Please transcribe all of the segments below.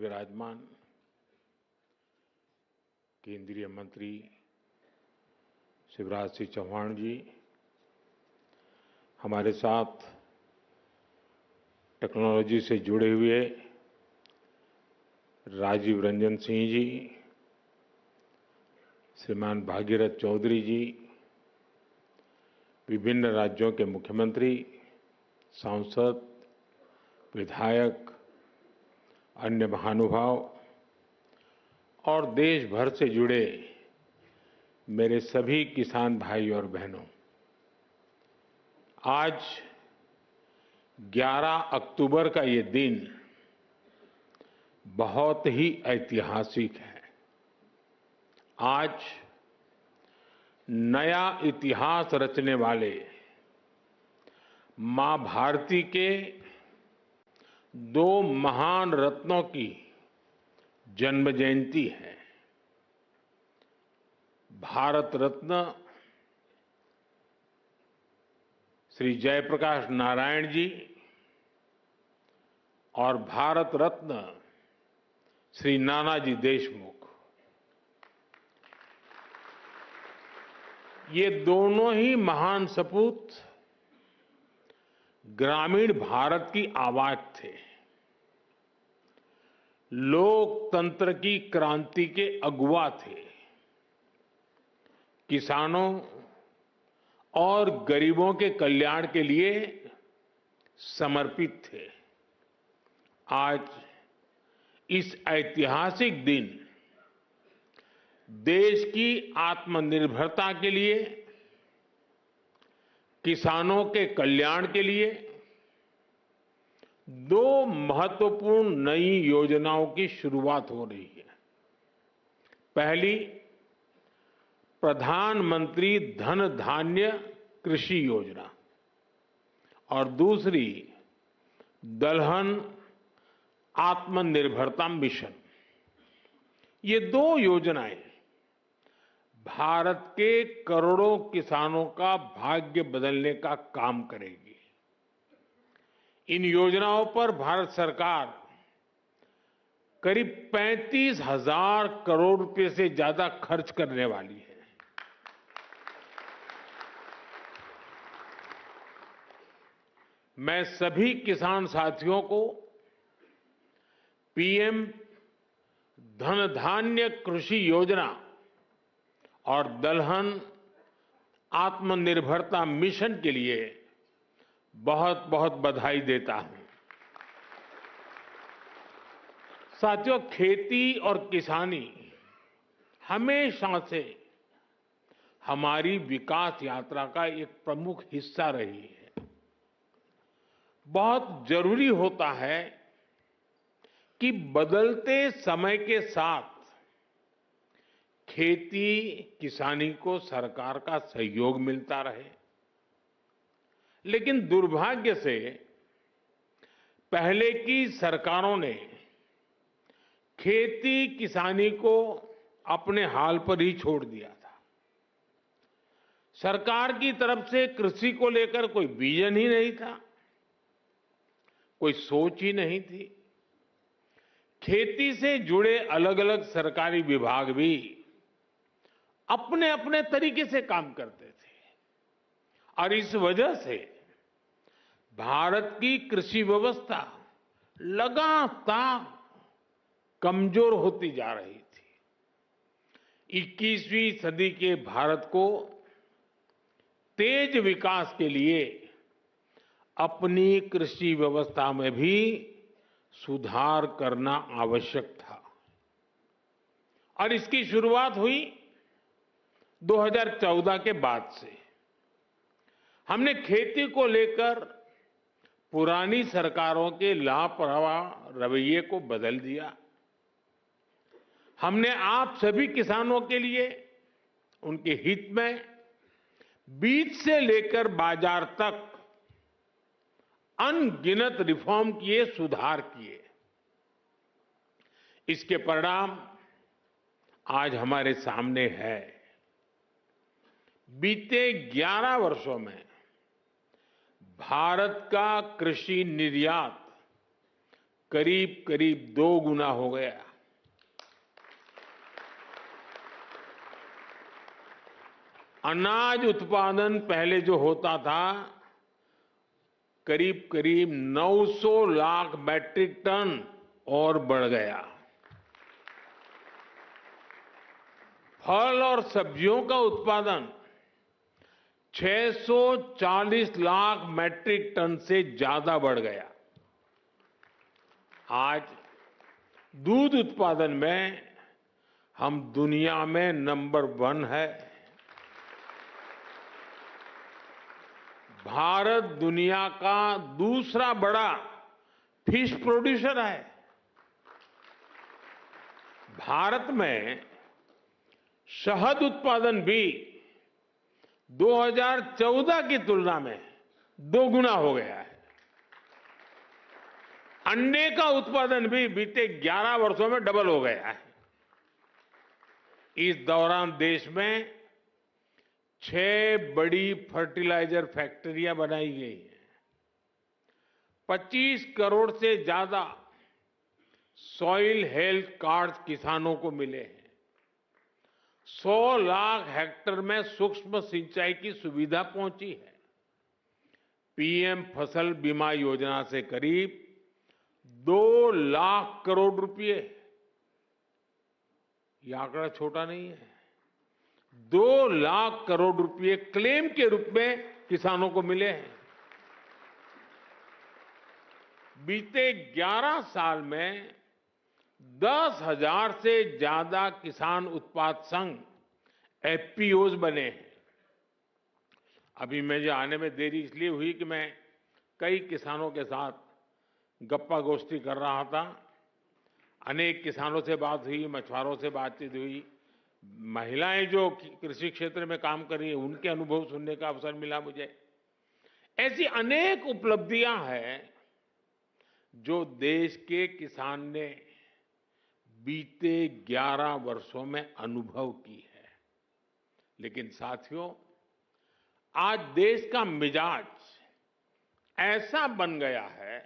विराजमान केंद्रीय मंत्री शिवराज सिंह चौहान जी, हमारे साथ टेक्नोलॉजी से जुड़े हुए राजीव रंजन सिंह जी, श्रीमान भागीरथ चौधरी जी, विभिन्न राज्यों के मुख्यमंत्री, सांसद, विधायक, अन्य महानुभाव और देश भर से जुड़े मेरे सभी किसान भाई और बहनों, आज 11 अक्टूबर का ये दिन बहुत ही ऐतिहासिक है। आज नया इतिहास रचने वाले मां भारती के दो महान रत्नों की जन्म जयंती है। भारत रत्न श्री जयप्रकाश नारायण जी और भारत रत्न श्री नानाजी देशमुख, ये दोनों ही महान सपूत ग्रामीण भारत की आवाज थे। लोकतंत्र की क्रांति के अगुवा थे। किसानों और गरीबों के कल्याण के लिए समर्पित थे। आज इस ऐतिहासिक दिन देश की आत्मनिर्भरता के लिए, किसानों के कल्याण के लिए दो महत्वपूर्ण नई योजनाओं की शुरुआत हो रही है। पहली, प्रधानमंत्री धन धान्य कृषि योजना और दूसरी, दलहन आत्मनिर्भरता मिशन। ये दो योजनाएं भारत के करोड़ों किसानों का भाग्य बदलने का काम करेगी। इन योजनाओं पर भारत सरकार करीब 35,000 करोड़ रुपए से ज्यादा खर्च करने वाली है। मैं सभी किसान साथियों को पीएम धन धान्य कृषि योजना और दलहन आत्मनिर्भरता मिशन के लिए बहुत बहुत बधाई देता हूं। साथियों, खेती और किसानी हमेशा से हमारी विकास यात्रा का एक प्रमुख हिस्सा रही है। बहुत जरूरी होता है कि बदलते समय के साथ खेती किसानी को सरकार का सहयोग मिलता रहे, लेकिन दुर्भाग्य से पहले की सरकारों ने खेती किसानी को अपने हाल पर ही छोड़ दिया था। सरकार की तरफ से कृषि को लेकर कोई विजन ही नहीं था, कोई सोच ही नहीं थी। खेती से जुड़े अलग अलग सरकारी विभाग भी अपने अपने तरीके से काम करते थे और इस वजह से भारत की कृषि व्यवस्था लगातार कमजोर होती जा रही थी। 21वीं सदी के भारत को तेज विकास के लिए अपनी कृषि व्यवस्था में भी सुधार करना आवश्यक था और इसकी शुरुआत हुई 2014 के बाद से। हमने खेती को लेकर पुरानी सरकारों के लापरवाह रवैये को बदल दिया। हमने आप सभी किसानों के लिए, उनके हित में बीज से लेकर बाजार तक अनगिनत रिफॉर्म किए, सुधार किए। इसके परिणाम आज हमारे सामने है। बीते 11 वर्षों में भारत का कृषि निर्यात करीब करीब 2 गुना हो गया। अनाज उत्पादन पहले जो होता था करीब करीब 900 लाख मैट्रिक टन और बढ़ गया। फल और सब्जियों का उत्पादन 640 लाख मैट्रिक टन से ज्यादा बढ़ गया। आज दूध उत्पादन में हम दुनिया में नंबर 1 है। भारत दुनिया का दूसरा बड़ा फिश प्रोड्यूसर है। भारत में शहद उत्पादन भी 2014 की तुलना में 2 गुना हो गया है। अंडे का उत्पादन भी बीते 11 वर्षों में डबल हो गया है। इस दौरान देश में 6 बड़ी फर्टिलाइजर फैक्ट्रियां बनाई गई हैं। 25 करोड़ से ज्यादा सॉइल हेल्थ कार्ड किसानों को मिले हैं। 100 लाख हेक्टेयर में सूक्ष्म सिंचाई की सुविधा पहुंची है। पीएम फसल बीमा योजना से करीब 2 लाख करोड़ रुपए, यह आंकड़ा छोटा नहीं है, 2 लाख करोड़ रुपए क्लेम के रूप में किसानों को मिले हैं। बीते 11 साल में 10,000 से ज्यादा किसान उत्पाद संघ एफपीओज बने हैं। अभी मुझे आने में देरी इसलिए हुई कि मैं कई किसानों के साथ गप्पा गोष्ठी कर रहा था। अनेक किसानों से बात हुई, मछुआरों से बातचीत हुई, महिलाएं जो कृषि क्षेत्र में काम कर रही हैं उनके अनुभव सुनने का अवसर मिला मुझे। ऐसी अनेक उपलब्धियां हैं जो देश के किसान ने बीते 11 वर्षों में अनुभव की है। लेकिन साथियों, आज देश का मिजाज ऐसा बन गया है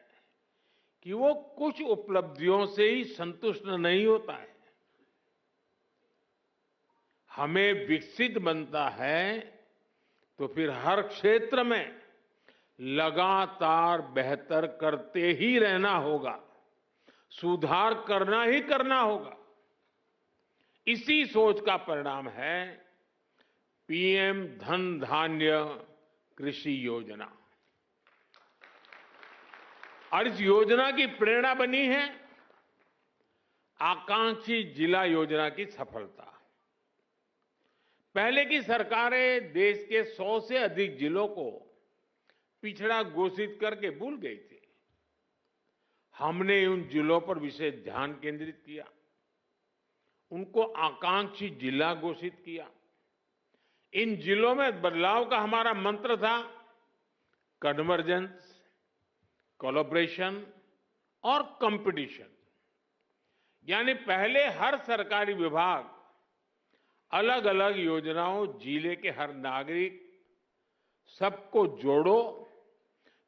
कि वो कुछ उपलब्धियों से ही संतुष्ट नहीं होता है। हमें विकसित बनता है तो फिर हर क्षेत्र में लगातार बेहतर करते ही रहना होगा, सुधार करना ही करना होगा। इसी सोच का परिणाम है पीएम धन धान्य कृषि योजना। और इस योजना की प्रेरणा बनी है आकांक्षी जिला योजना की सफलता। पहले की सरकारें देश के 100 से अधिक जिलों को पिछड़ा घोषित करके भूल गई थी। हमने उन जिलों पर विशेष ध्यान केंद्रित किया, उनको आकांक्षी जिला घोषित किया। इन जिलों में बदलाव का हमारा मंत्र था कन्वर्जेंस, कोलैबोरेशन और कंपटीशन। यानी पहले हर सरकारी विभाग अलग अलग योजनाओं, जिले के हर नागरिक, सबको जोड़ो,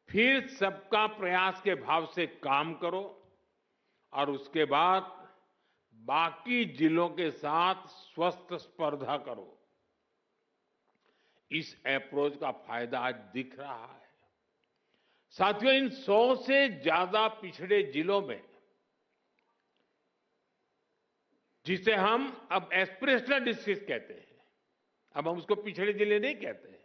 फिर सबका प्रयास के भाव से काम करो और उसके बाद बाकी जिलों के साथ स्वस्थ स्पर्धा करो। इस अप्रोच का फायदा आज दिख रहा है। साथियों, इन 100 से ज्यादा पिछड़े जिलों में, जिसे हम अब एस्पिरेशनल डिस्ट्रिक्ट कहते हैं, अब हम उसको पिछड़े जिले नहीं कहते हैं,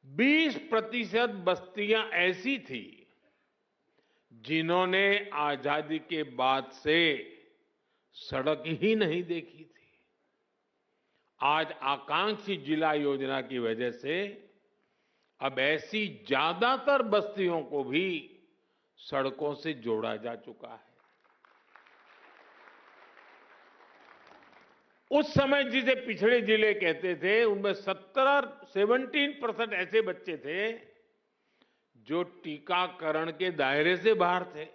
20% बस्तियां ऐसी थी जिन्होंने आजादी के बाद से सड़क ही नहीं देखी थी। आज आकांक्षी जिला योजना की वजह से अब ऐसी ज्यादातर बस्तियों को भी सड़कों से जोड़ा जा चुका है। उस समय जिसे पिछड़े जिले कहते थे, उनमें 17% ऐसे बच्चे थे जो टीकाकरण के दायरे से बाहर थे।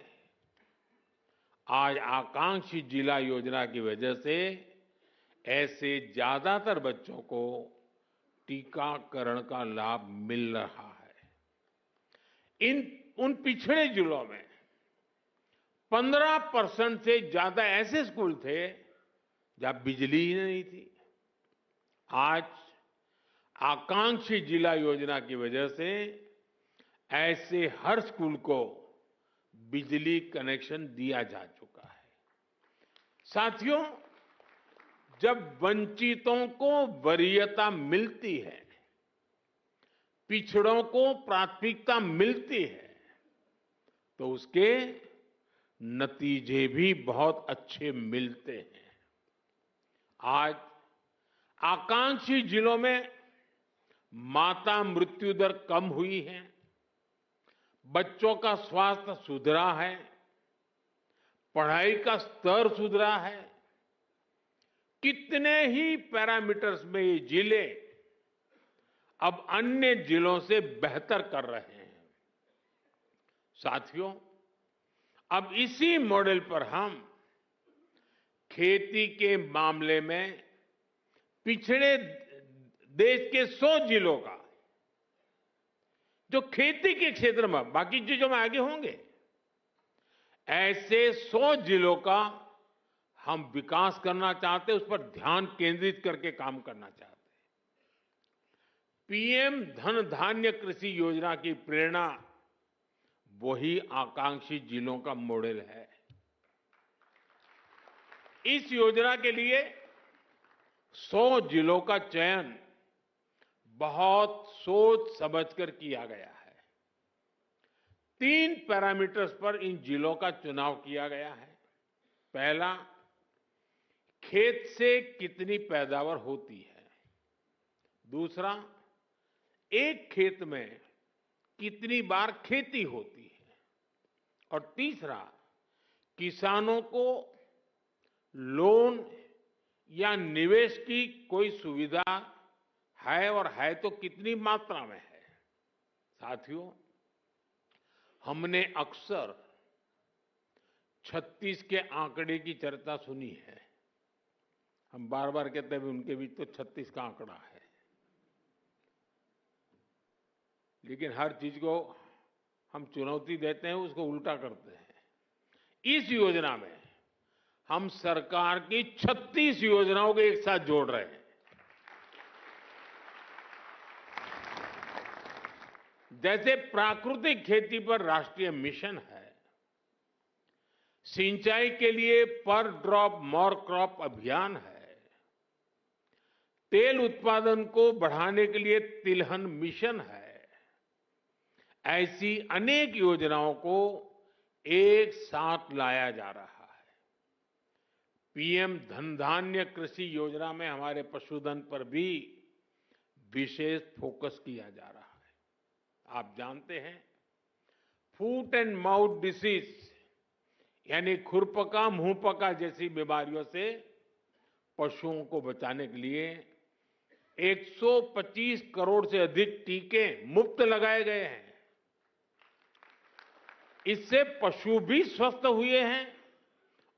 आज आकांक्षी जिला योजना की वजह से ऐसे ज्यादातर बच्चों को टीकाकरण का लाभ मिल रहा है। उन पिछड़े जिलों में 15% से ज्यादा ऐसे स्कूल थे जहां बिजली ही नहीं थी। आज आकांक्षी जिला योजना की वजह से ऐसे हर स्कूल को बिजली कनेक्शन दिया जा चुका है। साथियों, जब वंचितों को वरीयता मिलती है, पिछड़ों को प्राथमिकता मिलती है, तो उसके नतीजे भी बहुत अच्छे मिलते हैं। आज आकांक्षी जिलों में माता मृत्यु दर कम हुई है, बच्चों का स्वास्थ्य सुधरा है, पढ़ाई का स्तर सुधरा है। कितने ही पैरामीटर्स में ये जिले अब अन्य जिलों से बेहतर कर रहे हैं। साथियों, अब इसी मॉडल पर हम खेती के मामले में पिछड़े देश के 100 जिलों का, जो खेती के क्षेत्र में बाकी चीजों में आगे होंगे, ऐसे 100 जिलों का हम विकास करना चाहते हैं, उस पर ध्यान केंद्रित करके काम करना चाहते हैं। पीएम धन धान्य कृषि योजना की प्रेरणा वही आकांक्षी जिलों का मॉडल है। इस योजना के लिए 100 जिलों का चयन बहुत सोच समझकर किया गया है। 3 पैरामीटर्स पर इन जिलों का चुनाव किया गया है। पहला, खेत से कितनी पैदावार होती है। दूसरा, एक खेत में कितनी बार खेती होती है। और तीसरा, किसानों को लोन या निवेश की कोई सुविधा है, और है तो कितनी मात्रा में है। साथियों, हमने अक्सर 36 के आंकड़े की चर्चा सुनी है। हम बार बार कहते हैं उनके बीच तो 36 का आंकड़ा है, लेकिन हर चीज को हम चुनौती देते हैं, उसको उल्टा करते हैं। इस योजना में हम सरकार की 36 योजनाओं को एक साथ जोड़ रहे हैं। जैसे प्राकृतिक खेती पर राष्ट्रीय मिशन है, सिंचाई के लिए पर ड्रॉप मोर क्रॉप अभियान है, तेल उत्पादन को बढ़ाने के लिए तिलहन मिशन है, ऐसी अनेक योजनाओं को एक साथ लाया जा रहा है। पीएम धन धान्य कृषि योजना में हमारे पशुधन पर भी विशेष फोकस किया जा रहा है। आप जानते हैं, फूट एंड माउथ डिसीज यानी खुरपका मुंहपका जैसी बीमारियों से पशुओं को बचाने के लिए 125 करोड़ से अधिक टीके मुफ्त लगाए गए हैं। इससे पशु भी स्वस्थ हुए हैं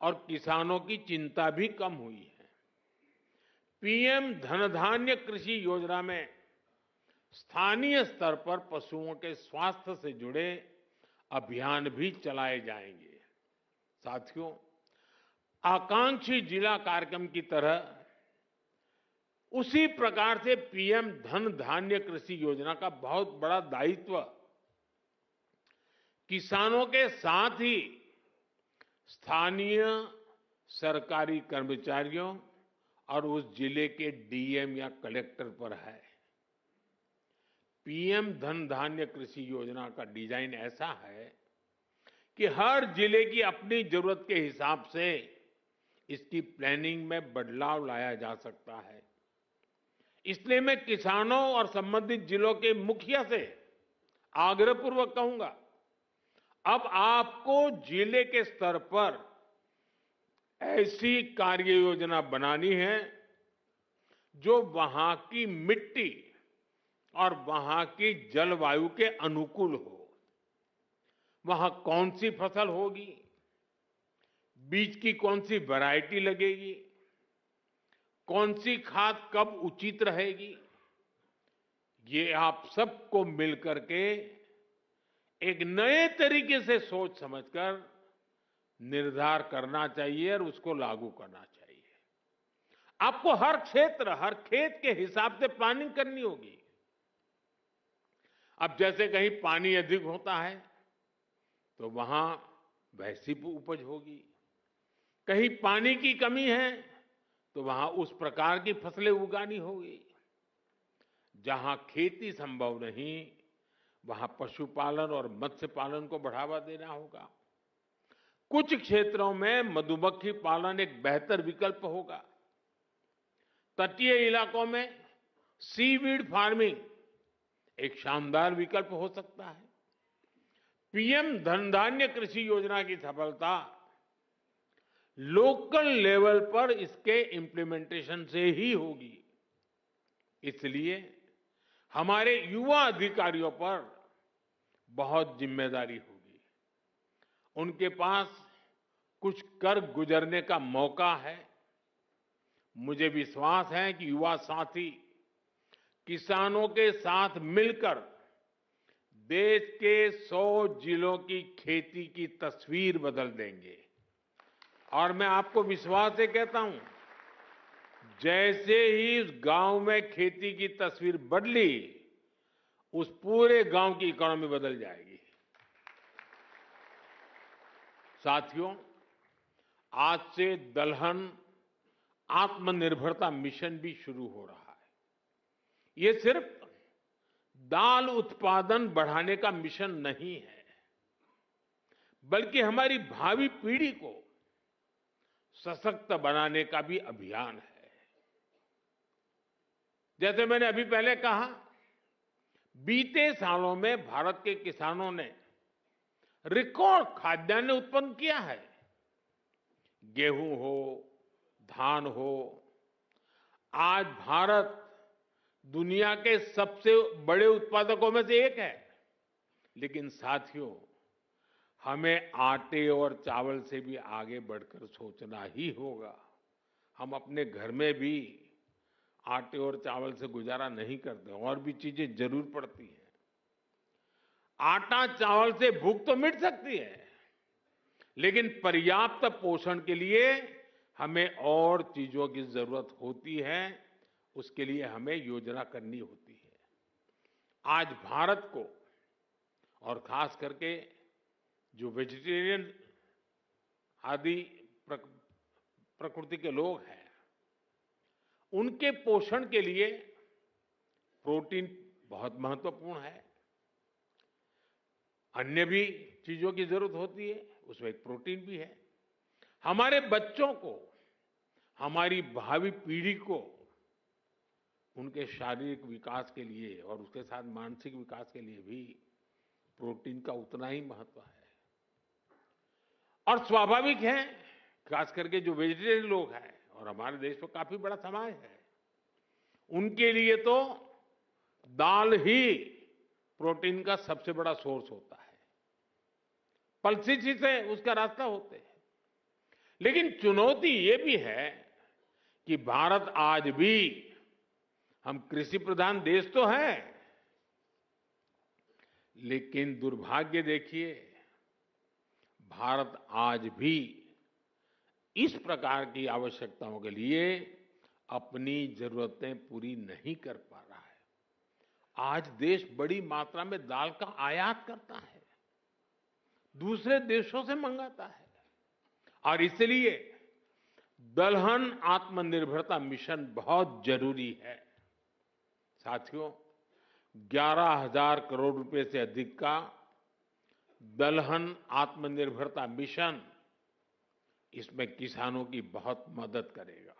और किसानों की चिंता भी कम हुई है। पीएम धन धान्य कृषि योजना में स्थानीय स्तर पर पशुओं के स्वास्थ्य से जुड़े अभियान भी चलाए जाएंगे। साथियों, आकांक्षी जिला कार्यक्रम की तरह उसी प्रकार से पीएम धन धान्य कृषि योजना का बहुत बड़ा दायित्व किसानों के साथ ही स्थानीय सरकारी कर्मचारियों और उस जिले के डीएम या कलेक्टर पर है। पीएम धन धान्य कृषि योजना का डिजाइन ऐसा है कि हर जिले की अपनी जरूरत के हिसाब से इसकी प्लानिंग में बदलाव लाया जा सकता है। इसलिए मैं किसानों और संबंधित जिलों के मुखिया से आग्रहपूर्वक कहूंगा, अब आपको जिले के स्तर पर ऐसी कार्य योजना बनानी है जो वहां की मिट्टी और वहां की जलवायु के अनुकूल हो। वहां कौन सी फसल होगी, बीज की कौन सी वैरायटी लगेगी, कौन सी खाद कब उचित रहेगी, ये आप सबको मिलकर के एक नए तरीके से सोच समझकर निर्धार करना चाहिए और उसको लागू करना चाहिए। आपको हर क्षेत्र, हर खेत के हिसाब से प्लानिंग करनी होगी। अब जैसे कहीं पानी अधिक होता है तो वहां वैसी उपज होगी, कहीं पानी की कमी है तो वहां उस प्रकार की फसलें उगानी होगी। जहां खेती संभव नहीं, वहां पशुपालन और मत्स्य पालन को बढ़ावा देना होगा। कुछ क्षेत्रों में मधुमक्खी पालन एक बेहतर विकल्प होगा। तटीय इलाकों में सीवीड फार्मिंग एक शानदार विकल्प हो सकता है। पीएम धनधान्य कृषि योजना की सफलता लोकल लेवल पर इसके इम्प्लीमेंटेशन से ही होगी। इसलिए हमारे युवा अधिकारियों पर बहुत जिम्मेदारी होगी। उनके पास कुछ कर गुजरने का मौका है। मुझे विश्वास है कि युवा साथी किसानों के साथ मिलकर देश के 100 जिलों की खेती की तस्वीर बदल देंगे। और मैं आपको विश्वास से कहता हूं, जैसे ही उस गांव में खेती की तस्वीर बदली, उस पूरे गांव की इकोनॉमी बदल जाएगी। साथियों, आज से दलहन आत्मनिर्भरता मिशन भी शुरू हो रहा है। ये सिर्फ दाल उत्पादन बढ़ाने का मिशन नहीं है, बल्कि हमारी भावी पीढ़ी को सशक्त बनाने का भी अभियान है। जैसे मैंने अभी पहले कहा, बीते सालों में भारत के किसानों ने रिकॉर्ड खाद्यान्न उत्पन्न किया है। गेहूं हो, धान हो, आज भारत दुनिया के सबसे बड़े उत्पादकों में से एक है। लेकिन साथियों, हमें आटे और चावल से भी आगे बढ़कर सोचना ही होगा। हम अपने घर में भी आटे और चावल से गुजारा नहीं करते, और भी चीजें जरूर पड़ती हैं। आटा चावल से भूख तो मिट सकती है, लेकिन पर्याप्त पोषण के लिए हमें और चीजों की जरूरत होती है। उसके लिए हमें योजना करनी होती है। आज भारत को, और खास करके जो वेजिटेरियन आदि प्रकृति के लोग हैं, उनके पोषण के लिए प्रोटीन बहुत महत्वपूर्ण है। अन्य भी चीजों की जरूरत होती है, उसमें एक प्रोटीन भी है। हमारे बच्चों को, हमारी भावी पीढ़ी को उनके शारीरिक विकास के लिए और उसके साथ मानसिक विकास के लिए भी प्रोटीन का उतना ही महत्व है। और स्वाभाविक है, खास करके जो वेजिटेरियन लोग हैं, और हमारे देश में काफी बड़ा समाज है, उनके लिए तो दाल ही प्रोटीन का सबसे बड़ा सोर्स होता है। पल्सेस ही से उसका रास्ता होते हैं। लेकिन चुनौती ये भी है कि भारत आज भी, हम कृषि प्रधान देश तो है, लेकिन दुर्भाग्य देखिए, भारत आज भी इस प्रकार की आवश्यकताओं के लिए अपनी जरूरतें पूरी नहीं कर पा रहा है। आज देश बड़ी मात्रा में दाल का आयात करता है, दूसरे देशों से मंगाता है। और इसलिए दलहन आत्मनिर्भरता मिशन बहुत जरूरी है। साथियों, 11,000 करोड़ रुपए से अधिक का दलहन आत्मनिर्भरता मिशन, इसमें किसानों की बहुत मदद करेगा।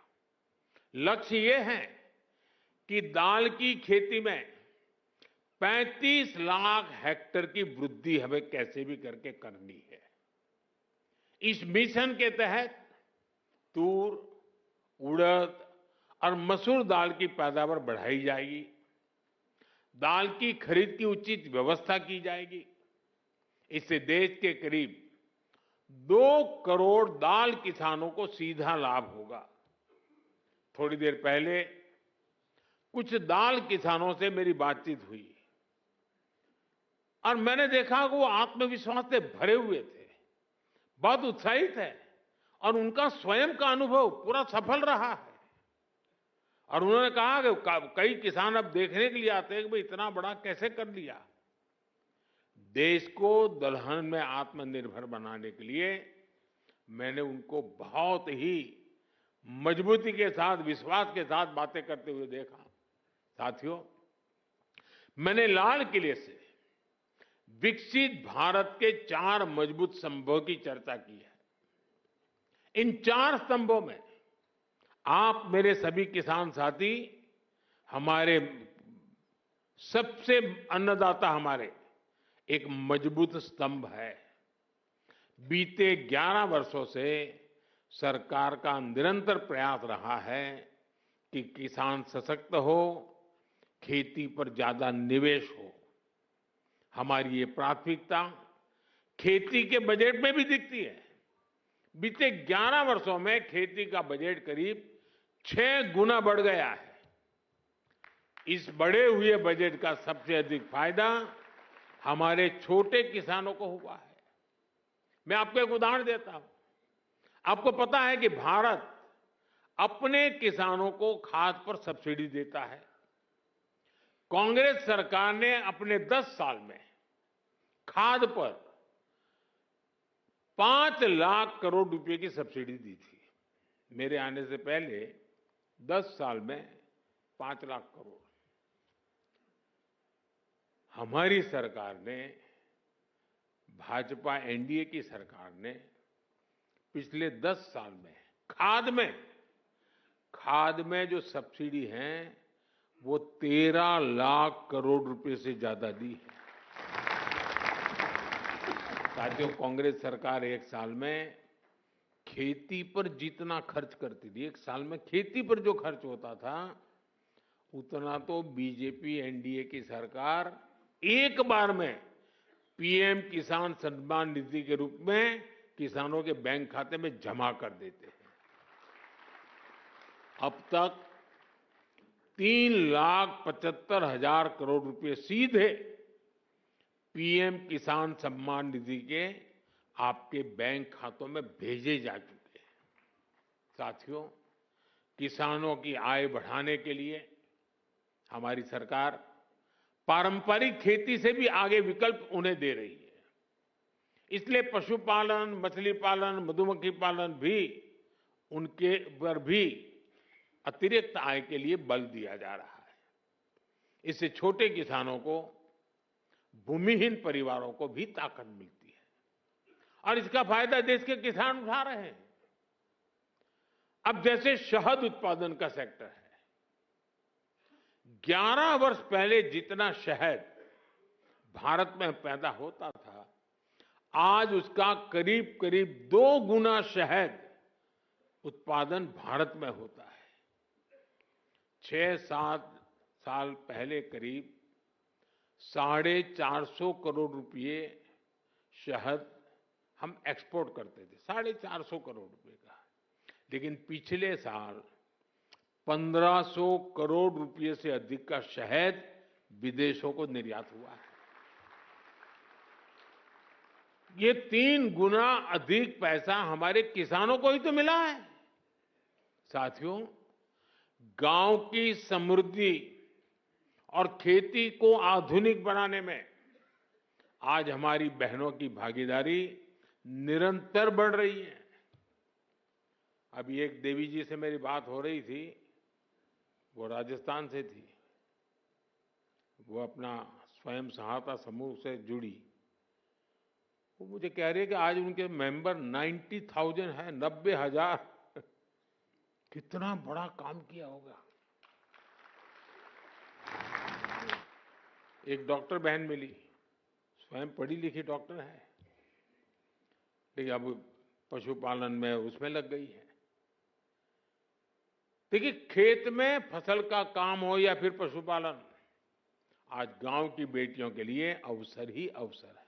लक्ष्य ये है कि दाल की खेती में 35 लाख हेक्टेयर की वृद्धि हमें कैसे भी करके करनी है। इस मिशन के तहत तूर, उड़द और मसूर दाल की पैदावार बढ़ाई जाएगी। दाल की खरीद की उचित व्यवस्था की जाएगी। इससे देश के करीब 2 करोड़ दाल किसानों को सीधा लाभ होगा। थोड़ी देर पहले कुछ दाल किसानों से मेरी बातचीत हुई और मैंने देखा कि वो आत्मविश्वास से भरे हुए थे, बहुत उत्साहित है और उनका स्वयं का अनुभव पूरा सफल रहा है। और उन्होंने कहा कि कई किसान अब देखने के लिए आते हैं कि भाई इतना बड़ा कैसे कर लिया। देश को दलहन में आत्मनिर्भर बनाने के लिए मैंने उनको बहुत ही मजबूती के साथ, विश्वास के साथ बातें करते हुए देखा। साथियों, मैंने लाल किले से विकसित भारत के 4 मजबूत स्तंभों की चर्चा की है। इन 4 स्तंभों में आप मेरे सभी किसान साथी, हमारे सबसे अन्नदाता हमारे एक मजबूत स्तंभ है। बीते 11 वर्षों से सरकार का निरंतर प्रयास रहा है कि किसान सशक्त हो, खेती पर ज्यादा निवेश हो। हमारी ये प्राथमिकता खेती के बजट में भी दिखती है। बीते 11 वर्षों में खेती का बजट करीब 6 गुना बढ़ गया है। इस बढ़े हुए बजट का सबसे अधिक फायदा हमारे छोटे किसानों को हुआ है। मैं आपको एक उदाहरण देता हूं। आपको पता है कि भारत अपने किसानों को खाद पर सब्सिडी देता है। कांग्रेस सरकार ने अपने 10 साल में खाद पर 5 लाख करोड़ रुपए की सब्सिडी दी थी। मेरे आने से पहले 10 साल में 5 लाख करोड़। हमारी सरकार ने, भाजपा एनडीए की सरकार ने पिछले 10 साल में खाद में जो सब्सिडी है वो 13 लाख करोड़ रुपए से ज्यादा दी है। साथियों, कांग्रेस सरकार एक साल में खेती पर जितना खर्च करती थी, एक साल में खेती पर जो खर्च होता था, उतना तो बीजेपी एनडीए की सरकार एक बार में पीएम किसान सम्मान निधि के रूप में किसानों के बैंक खाते में जमा कर देते हैं। अब तक 3,75,000 करोड़ रुपए सीधे पीएम किसान सम्मान निधि के आपके बैंक खातों में भेजे जा चुके हैं। साथियों, किसानों की आय बढ़ाने के लिए हमारी सरकार पारंपरिक खेती से भी आगे विकल्प उन्हें दे रही है। इसलिए पशुपालन, मछली पालन, मधुमक्खी पालन भी, उनके पर भी अतिरिक्त आय के लिए बल दिया जा रहा है। इससे छोटे किसानों को, भूमिहीन परिवारों को भी ताकत मिलती है और इसका फायदा देश के किसान उठा रहे हैं। अब जैसे शहद उत्पादन का सेक्टर है, 11 वर्ष पहले जितना शहद भारत में पैदा होता था, आज उसका करीब करीब 2 गुना शहद उत्पादन भारत में होता है। 6-7 साल पहले करीब 450 करोड़ रुपए शहद हम एक्सपोर्ट करते थे, 450 करोड़ रुपए का। लेकिन पिछले साल 1500 करोड़ रुपए से अधिक का शहद विदेशों को निर्यात हुआ है। ये 3 गुना अधिक पैसा हमारे किसानों को ही तो मिला है। साथियों, गांव की समृद्धि और खेती को आधुनिक बनाने में आज हमारी बहनों की भागीदारी निरंतर बढ़ रही है। अभी एक देवी जी से मेरी बात हो रही थी, वो राजस्थान से थी। वो अपना स्वयं सहायता समूह से जुड़ी। वो मुझे कह रही है कि आज उनके मेंबर 90,000 है, 90,000। कितना बड़ा काम किया होगा। एक डॉक्टर बहन मिली, स्वयं पढ़ी लिखी डॉक्टर है, लेकिन अब पशुपालन में उसमें लग गई है। देखिए, खेत में फसल का काम हो या फिर पशुपालन, आज गांव की बेटियों के लिए अवसर ही अवसर है।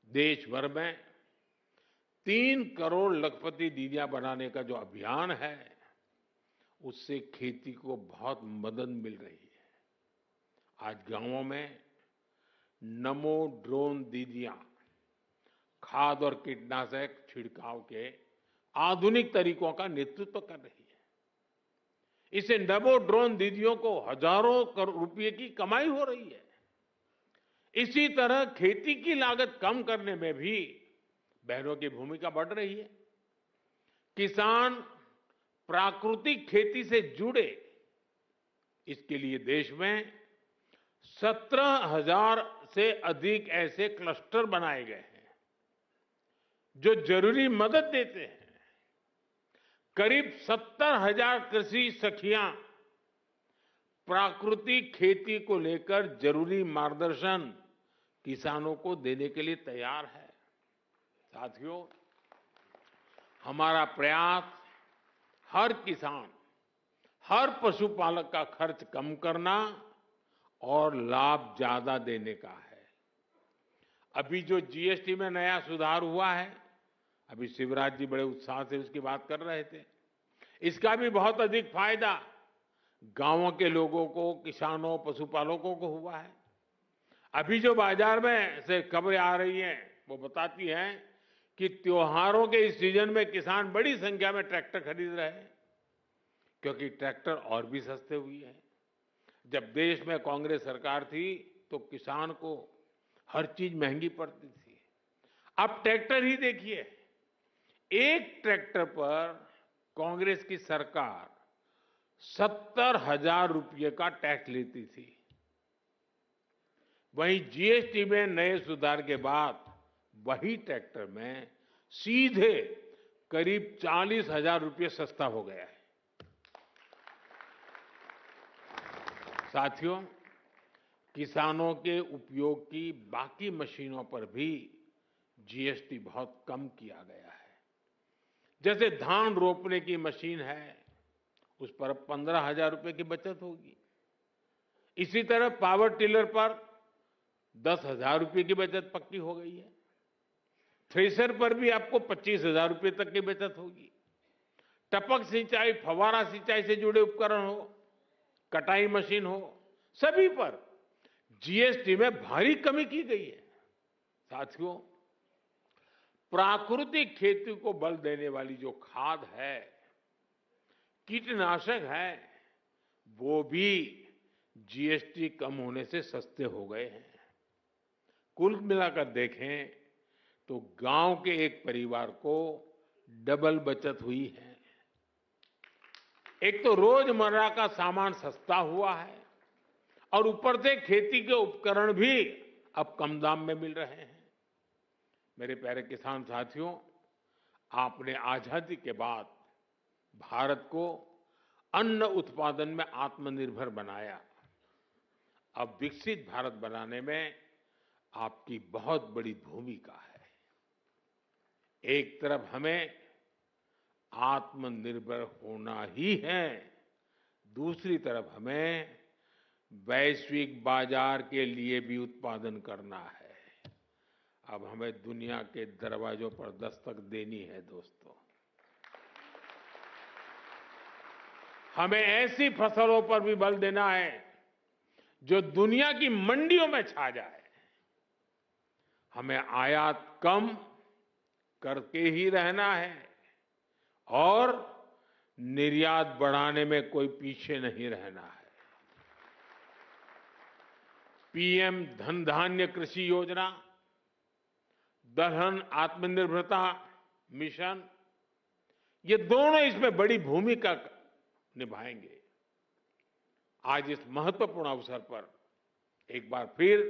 देश भर में 3 करोड़ लखपति दीदियां बनाने का जो अभियान है, उससे खेती को बहुत मदद मिल रही है। आज गांवों में नमो ड्रोन दीदियां खाद और कीटनाशक छिड़काव के आधुनिक तरीकों का नेतृत्व कर रही है। इससे नमो ड्रोन दीदियों को हजारों करोड़ रुपए की कमाई हो रही है। इसी तरह खेती की लागत कम करने में भी बहनों की भूमिका बढ़ रही है। किसान प्राकृतिक खेती से जुड़े, इसके लिए देश में 17,000 से अधिक ऐसे क्लस्टर बनाए गए हैं जो जरूरी मदद देते हैं। करीब 70,000 कृषि सखियां प्राकृतिक खेती को लेकर जरूरी मार्गदर्शन किसानों को देने के लिए तैयार है। साथियों, हमारा प्रयास हर किसान, हर पशुपालक का खर्च कम करना और लाभ ज्यादा देने का है। अभी जो जीएसटी में नया सुधार हुआ है, अभी शिवराज जी बड़े उत्साह से उसकी बात कर रहे थे, इसका भी बहुत अधिक फायदा गांवों के लोगों को, किसानों, पशुपालकों को हुआ है। अभी जो बाजार में से खबरें आ रही हैं वो बताती हैं कि त्योहारों के इस सीजन में किसान बड़ी संख्या में ट्रैक्टर खरीद रहे हैं, क्योंकि ट्रैक्टर और भी सस्ते हुए हैं। जब देश में कांग्रेस सरकार थी तो किसान को हर चीज महंगी पड़ती थी। अब ट्रैक्टर ही देखिए, एक ट्रैक्टर पर कांग्रेस की सरकार 70,000 रुपये का टैक्स लेती थी। वहीं जीएसटी में नए सुधार के बाद वही ट्रैक्टर में सीधे करीब 40,000 रुपये सस्ता हो गया है। साथियों, किसानों के उपयोग की बाकी मशीनों पर भी जीएसटी बहुत कम किया गया है। जैसे धान रोपने की मशीन है, उस पर 15,000 रुपये की बचत होगी। इसी तरह पावर टिलर पर 10,000 रुपये की बचत पक्की हो गई है। थ्रेशर पर भी आपको 25,000 रुपये तक की बचत होगी। टपक सिंचाई, फव्वारा सिंचाई से जुड़े उपकरण हो, कटाई मशीन हो, सभी पर जीएसटी में भारी कमी की गई है। साथियों, प्राकृतिक खेती को बल देने वाली जो खाद है, कीटनाशक है, वो भी जीएसटी कम होने से सस्ते हो गए हैं। कुल मिलाकर देखें तो गांव के एक परिवार को डबल बचत हुई है। एक तो रोजमर्रा का सामान सस्ता हुआ है और ऊपर से खेती के उपकरण भी अब कम दाम में मिल रहे हैं। मेरे प्यारे किसान साथियों, आपने आजादी के बाद भारत को अन्न उत्पादन में आत्मनिर्भर बनाया। अब विकसित भारत बनाने में आपकी बहुत बड़ी भूमिका है। एक तरफ हमें आत्मनिर्भर होना ही है, दूसरी तरफ हमें वैश्विक बाजार के लिए भी उत्पादन करना है। अब हमें दुनिया के दरवाजों पर दस्तक देनी है। दोस्तों, हमें ऐसी फसलों पर भी बल देना है जो दुनिया की मंडियों में छा जाए। हमें आयात कम करके ही रहना है और निर्यात बढ़ाने में कोई पीछे नहीं रहना है। पीएम धन धान्य कृषि योजना, दलहन आत्मनिर्भरता मिशन, ये दोनों इसमें बड़ी भूमिका निभाएंगे। आज इस महत्वपूर्ण अवसर पर एक बार फिर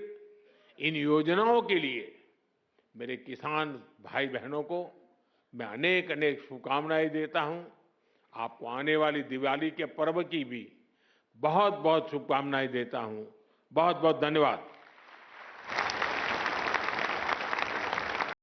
इन योजनाओं के लिए मेरे किसान भाई बहनों को मैं अनेक अनेक शुभकामनाएं देता हूं। आपको आने वाली दिवाली के पर्व की भी बहुत बहुत शुभकामनाएं देता हूं। बहुत बहुत धन्यवाद।